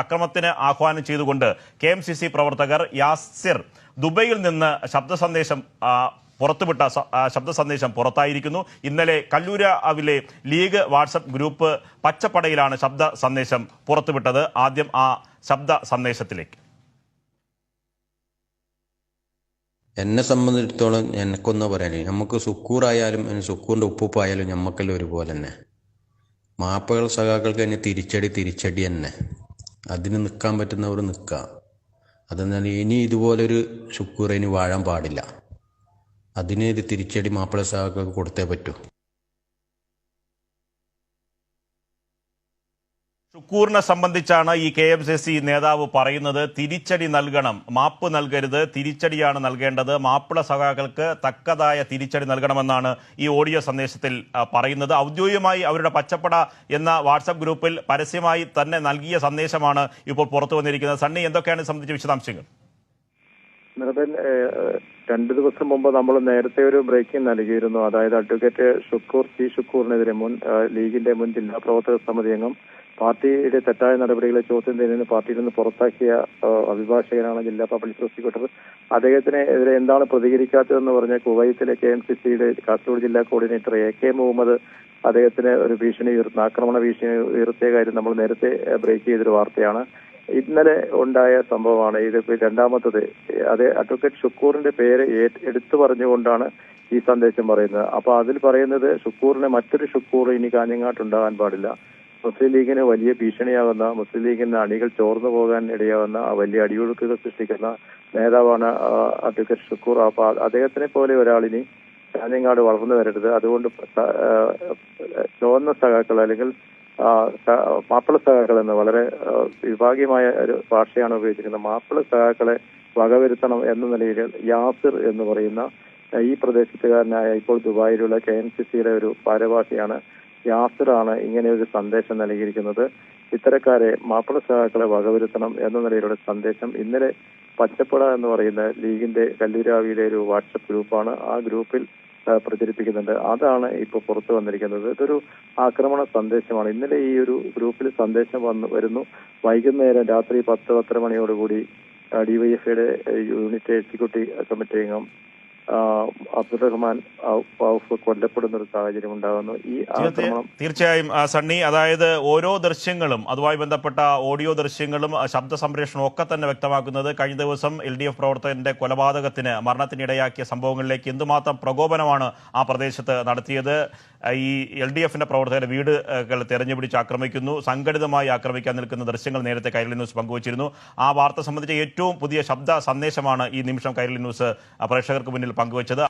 അക്രമത്തിന് ആഹ്വാനം ചെയ്തുകൊണ്ട് KMCC പ്രവർത്തകർ യാസിർ ദുബൈയിൽ നിന്ന് ശബ്ദ സന്ദേശം പുറത്തുവിട്ട ശബ്ദ സന്ദേശം പുറത്തായിരിക്കുന്നു. ഇന്നലെ കല്ലൂരാവിലെ ലീഗ് വാട്സപ്പ് ഗ്രൂപ്പ് പച്ചപ്പടയിലാണ് ശബ്ദ സന്ദേശം പുറത്തുവിട്ടത്. ആദ്യം ആ ശബ്ദ സന്ദേശത്തിലേക്ക്. എന്നെ സംബന്ധിച്ചിടത്തോളം എനിക്കൊന്ന് പറയാനേ, നമുക്ക് സുക്കൂറായാലും സുക്കൂറിൻ്റെ ഉപ്പുപ്പായാലും ഞമ്മക്കെല്ലാം ഒരുപോലെ തന്നെ. മാപ്പകൾ സഖാക്കൾക്ക് തന്നെ തിരിച്ചടി തന്നെ. അതിന് നിൽക്കാൻ പറ്റുന്നവർ നിൽക്കുക. അതെന്നാൽ ഇനി ഇതുപോലൊരു ശുക്കൂർ ഇനി വാഴാൻ പാടില്ല. അതിന് ഒരു തിരിച്ചടി മാപ്പിള സഖാക്കൾക്ക് കൊടുത്തേ പറ്റൂ. ഷുക്കൂറിനെ സംബന്ധിച്ചാണ് ഈ KMCC നേതാവ് പറയുന്നത്. തിരിച്ചടി നൽകണം, മാപ്പ് നൽകരുത്, തിരിച്ചടിയാണ് നൽകേണ്ടത്, മാപ്പിള സഖാക്കൾക്ക് തക്കതായ തിരിച്ചടി നൽകണമെന്നാണ് ഈ ഓഡിയോ സന്ദേശത്തിൽ പറയുന്നത്. ഔദ്യോഗികമായി അവരുടെ പച്ചപ്പട എന്ന വാട്സപ്പ് ഗ്രൂപ്പിൽ പരസ്യമായി തന്നെ നൽകിയ സന്ദേശമാണ് ഇപ്പോൾ പുറത്തു വന്നിരിക്കുന്നത്. സണ്ണി, എന്തൊക്കെയാണ് സംബന്ധിച്ച വിശദാംശങ്ങൾ? രണ്ടു ദിവസം മുമ്പ് നമ്മൾ നേരത്തെ ഒരു ബ്രേക്കിംഗ് നൽകിയിരുന്നു. അതായത് അഡ്വക്കേറ്റ് ഷുക്കൂറിനെതിരെ ലീഗിന്റെ മുൻ ജില്ലാ പ്രവർത്തക സമിതി അംഗം പാർട്ടിയുടെ തെറ്റായ നടപടികളെ ചോദ്യം ചെയ്യുന്നതിന് പാർട്ടിയിൽ നിന്ന് പുറത്താക്കിയ അഭിഭാഷകനാണ് ജില്ലാ പബ്ലിക് പ്രോസിക്യൂട്ടർ. അദ്ദേഹത്തിനെതിരെ എന്താണ് പ്രതികരിക്കാത്തതെന്ന് പറഞ്ഞ കുവൈത്തിലെ KMCCയുടെ കാസർഗോഡ് ജില്ലാ കോർഡിനേറ്റർ AK മുഹമ്മദ് അദ്ദേഹത്തിന് ഒരു ആക്രമണ ഭീഷണി ഉയർത്തിയ കാര്യം നമ്മൾ നേരത്തെ ബ്രേക്ക് ചെയ്തൊരു വാർത്തയാണ്. ഇന്നലെ ഉണ്ടായ സംഭവമാണ് ഇത്. രണ്ടാമത്തത് അത് അഡ്വക്കേറ്റ് ഷുക്കൂറിന്റെ പേര് എടുത്തു പറഞ്ഞുകൊണ്ടാണ് ഈ സന്ദേശം പറയുന്നത്. അപ്പൊ അതിൽ പറയുന്നത് ഷുക്കൂറിനെ മറ്റൊരു ഷുക്കൂർ ഇനി കാഞ്ഞങ്ങാട്ടുണ്ടാകാൻ പാടില്ല. മുസ്ലിം ലീഗിന് വലിയ ഭീഷണിയാകുന്ന, മുസ്ലിം ലീഗിന്റെ അണികൾ ചോർന്നു പോകാൻ ഇടയാവുന്ന വലിയ അടിയൊഴുക്കുകൾ സൃഷ്ടിക്കുന്ന നേതാവാണ് അഡ്വക്കേറ്റ് ഷുക്കൂർ. അപ്പൊ അദ്ദേഹത്തിനെ പോലെ ഒരാളിനി കാഞ്ഞങ്ങാട് വളർന്നു വരരുത്. അതുകൊണ്ട് ചുവന്ന സഖാക്കൾ അല്ലെങ്കിൽ മാപ്പിള സഖാക്കൾ എന്ന് വളരെ വിഭാഗീയമായ ഒരു ഭാഷയാണ് ഉപയോഗിച്ചിരിക്കുന്നത്. മാപ്പിള സഖാക്കളെ വകവരുത്തണം എന്ന നിലയിൽ യാസിർ എന്ന് പറയുന്ന ഈ പ്രദേശത്തുകാരനായ ഇപ്പോൾ ദുബായിലുള്ള KMCCയുടെ ഒരു ഭാരവാഹിയാണ് യാസിറാണ് ഇങ്ങനെ ഒരു സന്ദേശം നൽകിയിരിക്കുന്നത്. ഇത്തരക്കാരെ മാപ്പിള സഖാക്കളെ വകവരുത്തണം എന്ന നിലയിലുള്ള സന്ദേശം ഇന്നലെ പച്ചപ്പട എന്ന് പറയുന്ന ലീഗിന്റെ കല്ലൂരാവിയിലെ ഒരു വാട്സപ്പ് ഗ്രൂപ്പാണ്. ആ ഗ്രൂപ്പിൽ പ്രചരിപ്പിക്കുന്നുണ്ട്. അതാണ് ഇപ്പോൾ പുറത്തു വന്നിരിക്കുന്നത്. ഇതൊരു ആക്രമണ സന്ദേശമാണ്. ഇന്നലെ ഈ ഒരു ഗ്രൂപ്പിൽ സന്ദേശം വരുന്നു. വൈകുന്നേരം രാത്രി 10-10:30 മണിയോടുകൂടി DYFIയുടെ യൂണിറ്റ് എക്സിക്യൂട്ടീവ് കമ്മിറ്റി അംഗം അബ്ദുറഹ്മാൻ കൊല്ലപ്പെടുന്ന ഒരു സാഹചര്യം ഉണ്ടാകുന്നു. ഈ ആക്രമണം തീർച്ചയായും സണ്ണി, അതായത് ഓരോ ദൃശ്യങ്ങളും അതുമായി ബന്ധപ്പെട്ട ഓഡിയോ ദൃശ്യങ്ങളും ശബ്ദ സംപ്രേഷണവും ഒക്കെ തന്നെ വ്യക്തമാക്കുന്നത് കഴിഞ്ഞ ദിവസം LDF പ്രവർത്തകന്റെ കൊലപാതകത്തിന് മരണത്തിനിടയാക്കിയ സംഭവങ്ങളിലേക്ക് എന്തുമാത്രം പ്രകോപനമാണ് ആ പ്രദേശത്ത് നടത്തിയത്. ഈ LDFന്റെ പ്രവർത്തകരുടെ വീടുകൾ തെരഞ്ഞുപിടിച്ച് ആക്രമിക്കുന്നു, സംഘടിതമായി ആക്രമിക്കാൻ നിൽക്കുന്ന ദൃശ്യങ്ങൾ നേരത്തെ കൈരളി ന്യൂസ് പങ്കുവച്ചിരുന്നു. ആ വാർത്ത സംബന്ധിച്ച ഏറ്റവും പുതിയ ശബ്ദ സന്ദേശമാണ് ഈ നിമിഷം കൈരളി ന്യൂസ് പ്രേക്ഷകർക്ക് മുന്നിൽ പങ്കുവച്ചത്.